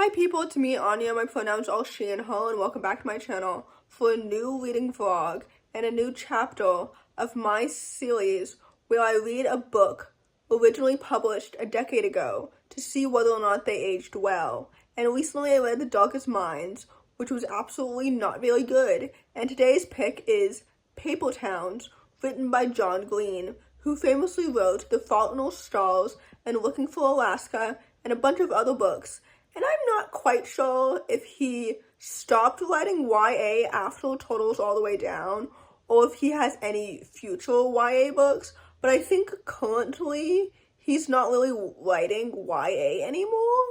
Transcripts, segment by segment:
Hi people, it's me, Anja. My pronouns are she and her, and welcome back to my channel for a new reading vlog and a new chapter of my series where I read a book originally published a decade ago to see whether or not they aged well. And recently I read The Darkest Minds, which was absolutely not very good. And today's pick is Paper Towns, written by John Green, who famously wrote The Fault in Our Stars and Looking for Alaska and a bunch of other books. And I'm not quite sure if he stopped writing YA after Turtles All the Way Down, or if he has any future YA books, but I think currently he's not really writing YA anymore.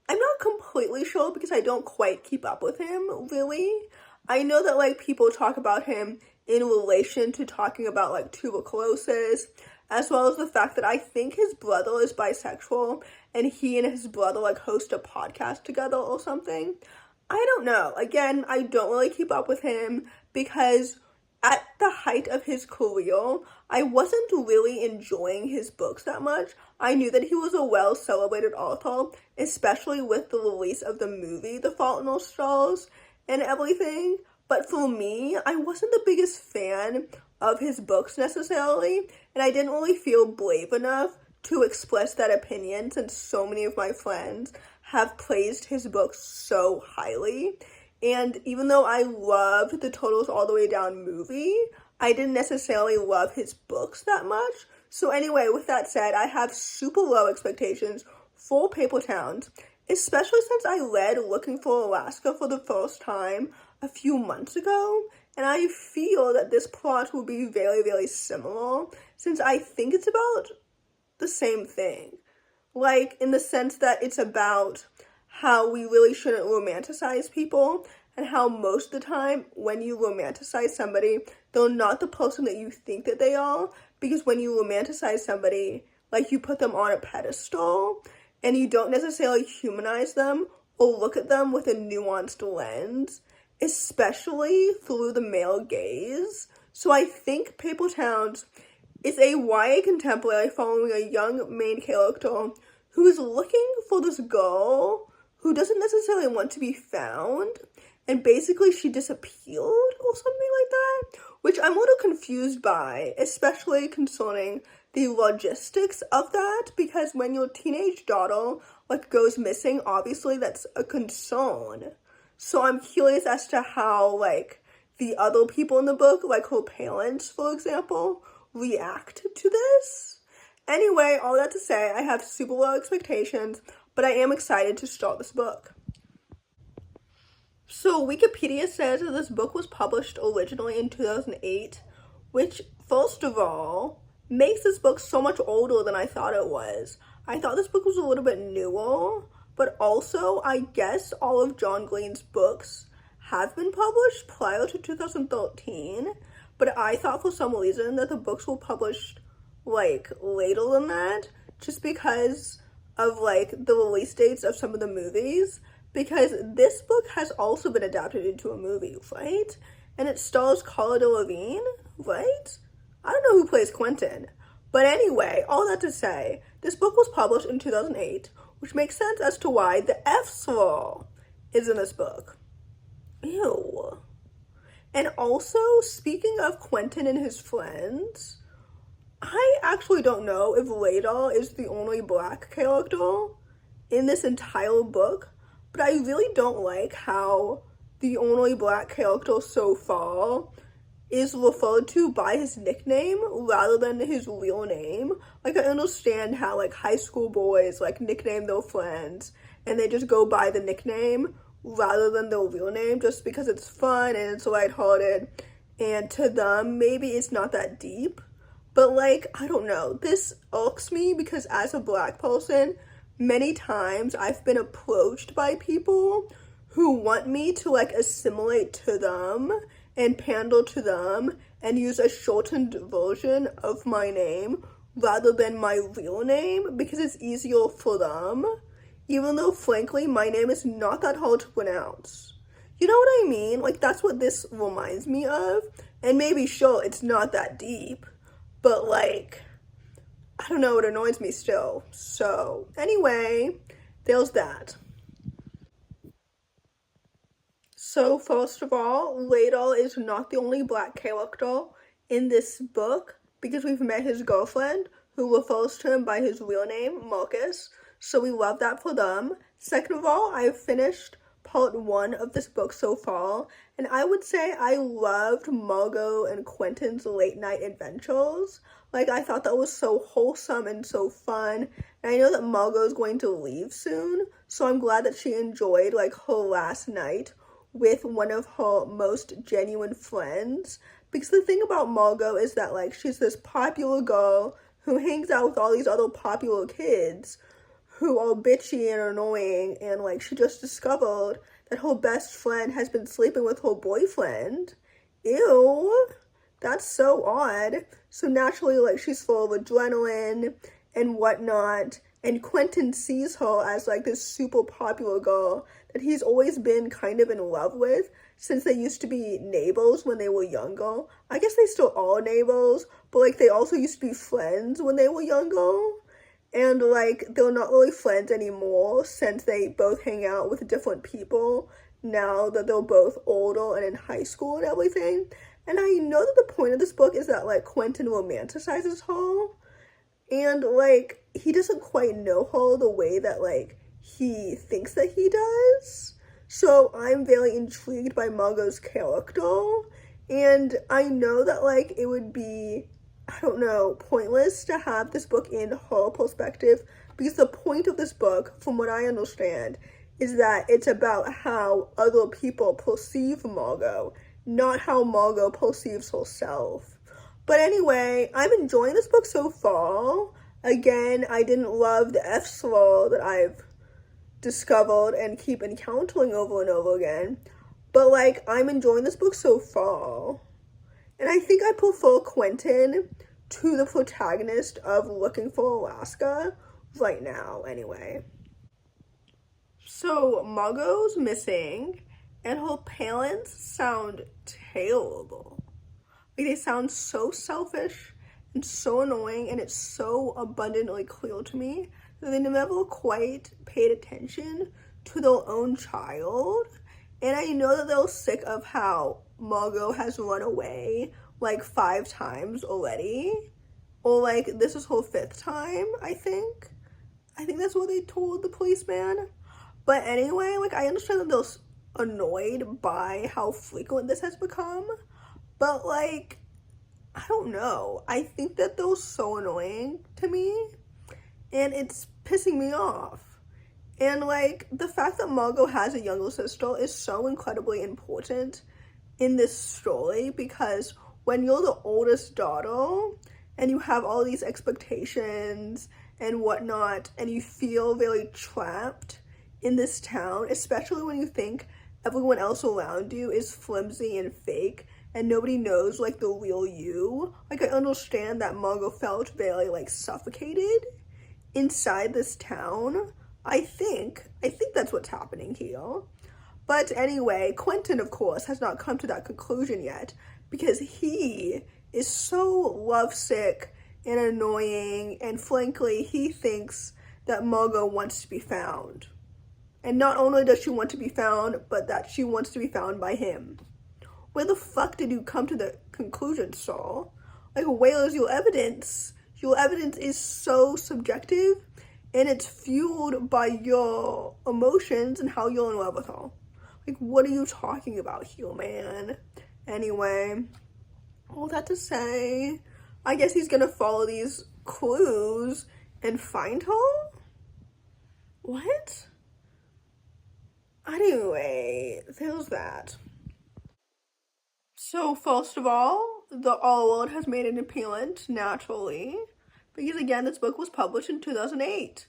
I'm not completely sure because I don't quite keep up with him, really. I know that, people talk about him in relation to talking about, tuberculosis, as well as the fact that I think his brother is bisexual and he and his brother host a podcast together or something. I don't know. Again, I don't really keep up with him because at the height of his career, I wasn't really enjoying his books that much. I knew that he was a well-celebrated author, especially with the release of the movie The Fault in Our Stars and everything. But for me, I wasn't the biggest fan of his books necessarily, and I didn't really feel brave enough to express that opinion since so many of my friends have praised his books so highly. And even though I loved the Turtles All the Way Down movie, I didn't necessarily love his books that much. So anyway, with that said, I have super low expectations for Paper Towns, especially since I read Looking for Alaska for the first time a few months ago, and I feel that this plot will be very, very similar since I think it's about the same thing. In the sense that it's about how we really shouldn't romanticize people and how most of the time when you romanticize somebody, they're not the person that you think that they are, because when you romanticize somebody, you put them on a pedestal and you don't necessarily humanize them or look at them with a nuanced lens, especially through the male gaze. So I think Paper Towns is a YA contemporary following a young main character who is looking for this girl who doesn't necessarily want to be found, and basically she disappeared or something like that, which I'm a little confused by, especially concerning the logistics of that, because when your teenage daughter goes missing, obviously that's a concern. So I'm curious as to how the other people in the book, her parents, for example, react to this. Anyway, all that to say, I have super low expectations, but I am excited to start this book. So Wikipedia says that this book was published originally in 2008, which, first of all, makes this book so much older than I thought it was. I thought this book was a little bit newer, but also I guess all of John Green's books have been published prior to 2013, but I thought for some reason that the books were published later than that, just because of the release dates of some of the movies, because this book has also been adapted into a movie, right? And it stars Cara Delevingne, right? I don't know who plays Quentin. But anyway, all that to say, this book was published in 2008, which makes sense as to why the F-slur is in this book. Ew. And also, speaking of Quentin and his friends, I actually don't know if Radar is the only black character in this entire book, but I really don't like how the only black character so far is referred to by his nickname rather than his real name. I understand how high school boys nickname their friends and they just go by the nickname rather than their real name just because it's fun and it's lighthearted, and to them maybe it's not that deep. But I don't know, this irks me because as a black person, many times I've been approached by people who want me to assimilate to them and pander to them and use a shortened version of my name rather than my real name because it's easier for them, even though frankly my name is not that hard to pronounce. You know what I mean? That's what this reminds me of. And maybe sure, it's not that deep, but I don't know, it annoys me still. So anyway, there's that. So first of all, Ladle is not the only black character in this book because we've met his girlfriend who refers to him by his real name, Marcus. So we love that for them. Second of all, I've finished part 1 of this book so far, and I would say I loved Margot and Quentin's late night adventures. Like, I thought that was so wholesome and so fun. And I know that Margot's going to leave soon, so I'm glad that she enjoyed, like, her last night with one of her most genuine friends. Because the thing about Margot is that, like, she's this popular girl who hangs out with all these other popular kids who are bitchy and annoying, and, like, she just discovered that her best friend has been sleeping with her boyfriend. Ew, that's so odd. So naturally, like, she's full of adrenaline and whatnot, and Quentin sees her as, like, this super popular girl that he's always been kind of in love with since they used to be neighbors when they were younger. I guess they still are neighbors, but, like, they also used to be friends when they were younger. And, like, they're not really friends anymore since they both hang out with different people now that they're both older and in high school and everything. And I know that the point of this book is that, like, Quentin romanticizes her. And, like, he doesn't quite know her the way that, like, he thinks that he does. So I'm very intrigued by Margot's character. And I know that, like, it would be, I don't know, pointless to have this book in her perspective, because the point of this book, from what I understand, is that it's about how other people perceive Margot, not how Margot perceives herself. But anyway, I'm enjoying this book so far. Again, I didn't love the F-slur that I've discovered and keep encountering over and over again. But, like, I'm enjoying this book so far. And I think I prefer Quentin to the protagonist of Looking for Alaska right now, anyway. So, Margot's missing, and her parents sound terrible. Like, they sound so selfish and so annoying, and it's so abundantly clear to me that they never quite paid attention to their own child. And I know that they're sick of how Margot has run away like 5 times already. Or, like, this is her 5th time, I think. I think that's what they told the policeman. But anyway, like, I understand that they're annoyed by how frequent this has become. But, like, I don't know. I think that they're so annoying to me. And it's pissing me off. And, like, the fact that Margot has a younger sister is so incredibly important in this story, because when you're the oldest daughter and you have all these expectations and whatnot, and you feel very trapped in this town, especially when you think everyone else around you is flimsy and fake and nobody knows, like, the real you. Like, I understand that Margot felt very, like, suffocated inside this town. I think that's what's happening here. But anyway, Quentin, of course, has not come to that conclusion yet, because he is so lovesick and annoying, and frankly, he thinks that Margot wants to be found. And not only does she want to be found, but that she wants to be found by him. Where the fuck did you come to the conclusion, sir? Like, where is your evidence? Your evidence is so subjective, and it's fueled by your emotions and how you're in love with her. Like, what are you talking about here, man? Anyway, all that to say, I guess he's gonna follow these clues and find her? What? Anyway, there's that. So, first of all, the R-word has made an appearance, naturally, because, again, this book was published in 2008.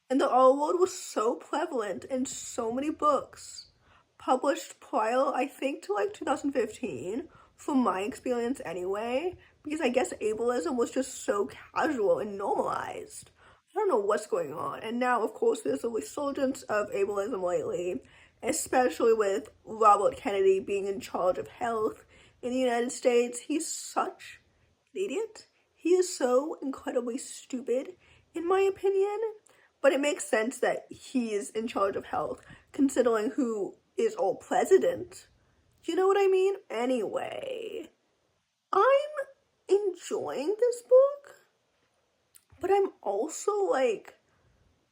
And the R-word was so prevalent in so many books published prior, I think, to, like, 2015, from my experience anyway, because I guess ableism was just so casual and normalized. I don't know what's going on. And now, of course, there's a resurgence of ableism lately, especially with Robert Kennedy being in charge of health in the United States. He's such an idiot. He is so incredibly stupid, in my opinion. But it makes sense that he is in charge of health, considering who is all president. You know what I mean? Anyway, I'm enjoying this book, but I'm also like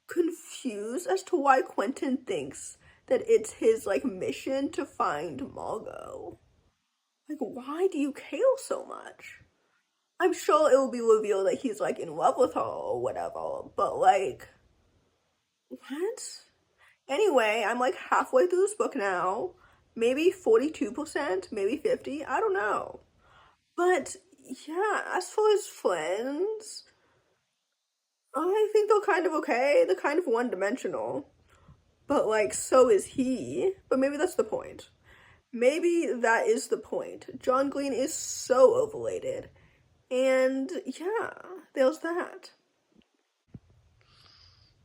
confused as to why Quentin thinks that it's his like mission to find Margot. Like, why do you care so much? I'm sure it will be revealed that he's like in love with her or whatever, but like, what? Anyway, I'm like halfway through this book now. Maybe 42%, maybe 50, I don't know. But yeah, as for his friends, I think they're kind of okay. They're kind of one-dimensional. But like, so is he. But maybe that's the point. Maybe that is the point. John Green is so overrated. And yeah, there's that.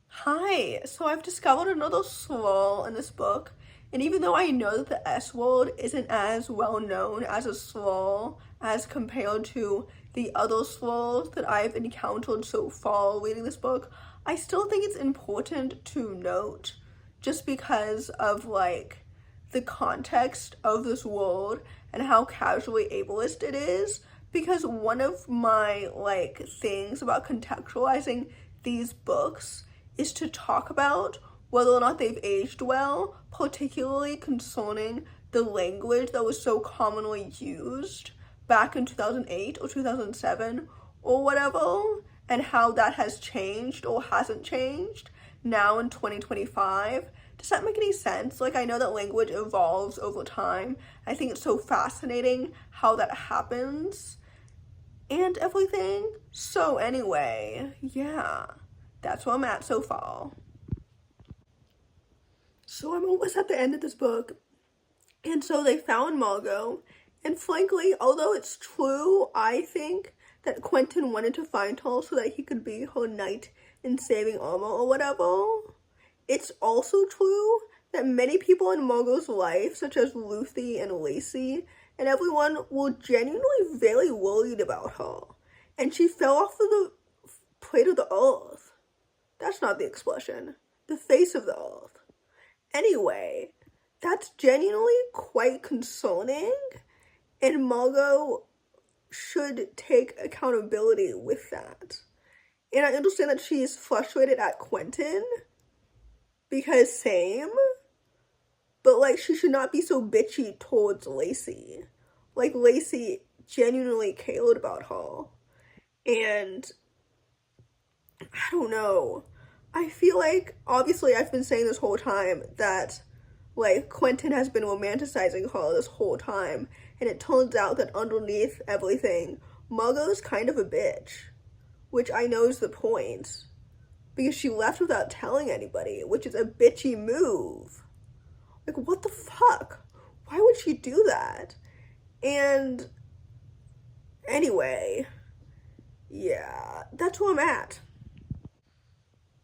Hi, so I've discovered another swirl in this book, and even though I know that the S word isn't as well known as a swirl as compared to the other swirls that I've encountered so far reading this book, I still think it's important to note just because of like the context of this word and how casually ableist it is, because one of my like things about contextualizing these books is to talk about whether or not they've aged well, particularly concerning the language that was so commonly used back in 2008 or 2007 or whatever, and how that has changed or hasn't changed now in 2025. Does that make any sense? Like, I know that language evolves over time. I think it's so fascinating how that happens and everything. So anyway, yeah, that's where I'm at so far. So I'm almost at the end of this book. And so they found Margot. And frankly, although it's true, I think that Quentin wanted to find her so that he could be her knight in saving armor or whatever. It's also true that many people in Margot's life, such as Lucy and Lacey, and everyone were genuinely very worried about her. And she fell off of the plate of the earth. That's not the expression. The face of the earth. Anyway, that's genuinely quite concerning, and Margot should take accountability with that. And I understand that she's frustrated at Quentin, because same, but like, she should not be so bitchy towards Lacey. Like, Lacey genuinely cared about her. And I don't know. I feel like, obviously, I've been saying this whole time that, like, Quentin has been romanticizing her this whole time. And it turns out that underneath everything, Margot's kind of a bitch. Which I know is the point. Because she left without telling anybody, which is a bitchy move. Like, what the fuck? Why would she do that? And anyway, yeah, that's where I'm at.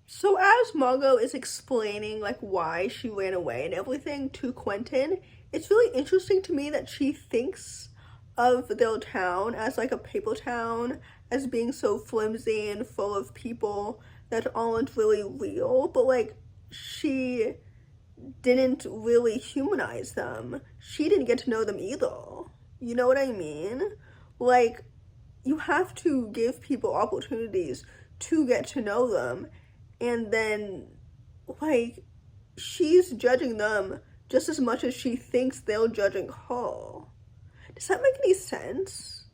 So as Margot is explaining like why she ran away and everything to Quentin, it's really interesting to me that she thinks of their town as like a paper town, as being so flimsy and full of people that aren't really real, but like she didn't really humanize them. She didn't get to know them either. You know what I mean? Like, you have to give people opportunities to get to know them. And then, like, she's judging them just as much as she thinks they're judging her. Does that make any sense?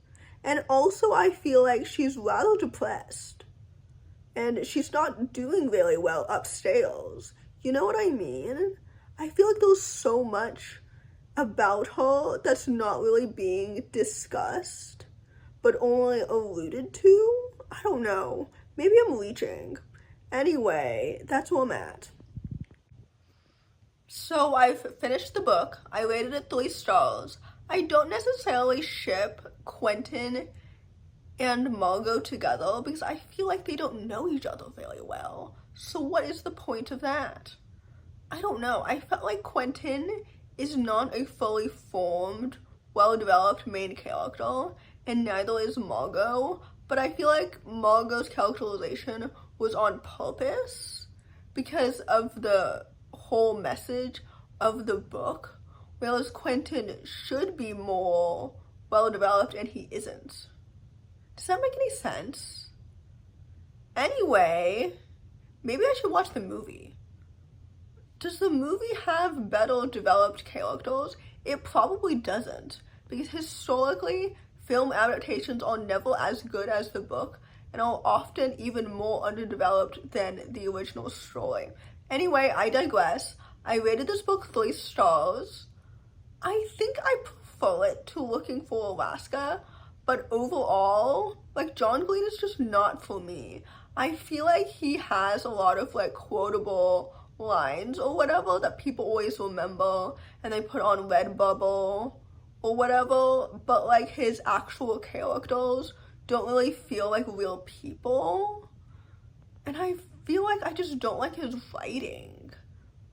And also, I feel like she's rather depressed. And she's not doing very well upstairs. You know what I mean? I feel like there's so much about her that's not really being discussed, but only alluded to. I don't know. Maybe I'm reaching. Anyway, that's where I'm at. So I've finished the book. I rated it 3 stars. I don't necessarily ship Quentin and Margot together because I feel like they don't know each other very well. So what is the point of that? I don't know. I felt like Quentin is not a fully formed, well-developed main character, and neither is Margot, but I feel like Margot's characterization was on purpose because of the whole message of the book, whereas Quentin should be more well developed and he isn't. Does that make any sense? Anyway, maybe I should watch the movie. Does the movie have better developed characters? It probably doesn't, because historically, film adaptations are never as good as the book and are often even more underdeveloped than the original story. Anyway, I digress. I rated this book 3 stars. I think I prefer it to Looking for Alaska, but overall, like, John Green is just not for me. I feel like he has a lot of like quotable lines or whatever that people always remember and they put on Redbubble or whatever, but like his actual characters don't really feel like real people. And I feel like I just don't like his writing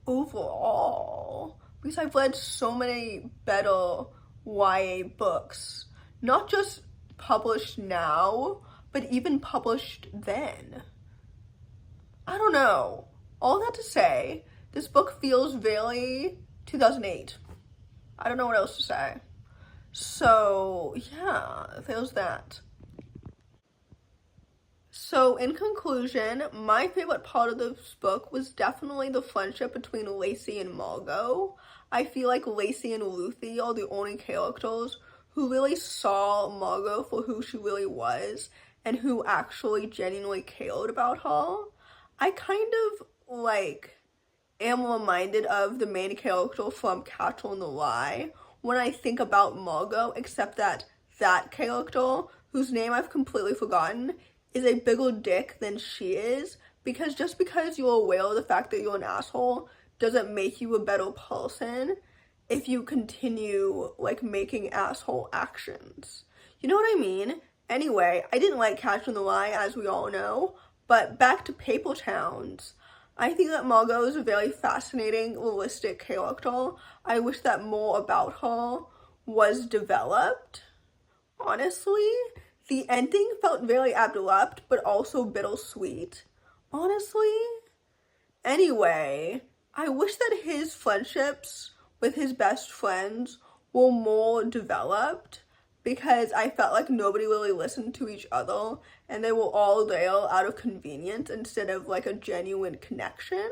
overall, because I've read so many better YA books, not just published now, but even published then. I don't know. All that to say, this book feels very 2008. I don't know what else to say. So, yeah, there's that. So, in conclusion, my favorite part of this book was definitely the friendship between Lacey and Margot. I feel like Lacey and Lucy are the only characters who really saw Margot for who she really was and who actually genuinely cared about her. I kind of, like, am reminded of the main character from Catcher in the Rye when I think about Margot, except that that character, whose name I've completely forgotten, is a bigger dick than she is, because just because you're aware of the fact that you're an asshole doesn't make you a better person if you continue, like, making asshole actions. You know what I mean? Anyway, I didn't like Catcher in the Rye, as we all know, but back to Paper Towns. I think that Margot is a very fascinating, realistic character. I wish that more about her was developed, honestly. The ending felt very abrupt, but also bittersweet, honestly. Anyway, I wish that his friendships with his best friends were more developed, because I felt like nobody really listened to each other and they were all there out of convenience instead of like a genuine connection.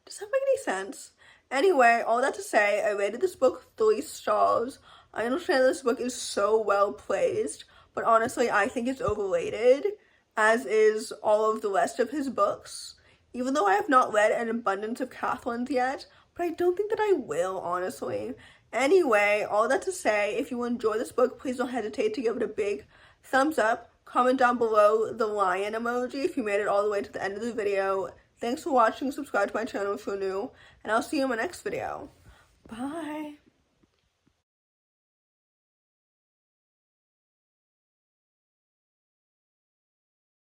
Does that make any sense? Anyway, all that to say, I rated this book 3 stars. I understand this book is so well praised, but honestly, I think it's overrated, as is all of the rest of his books. Even though I have not read An Abundance of Catherine's yet, but I don't think that I will, honestly. Anyway, all that to say, if you enjoy this book, please don't hesitate to give it a big thumbs up. Comment down below the lion emoji if you made it all the way to the end of the video. Thanks for watching. Subscribe to my channel if you're new, and I'll see you in my next video. Bye.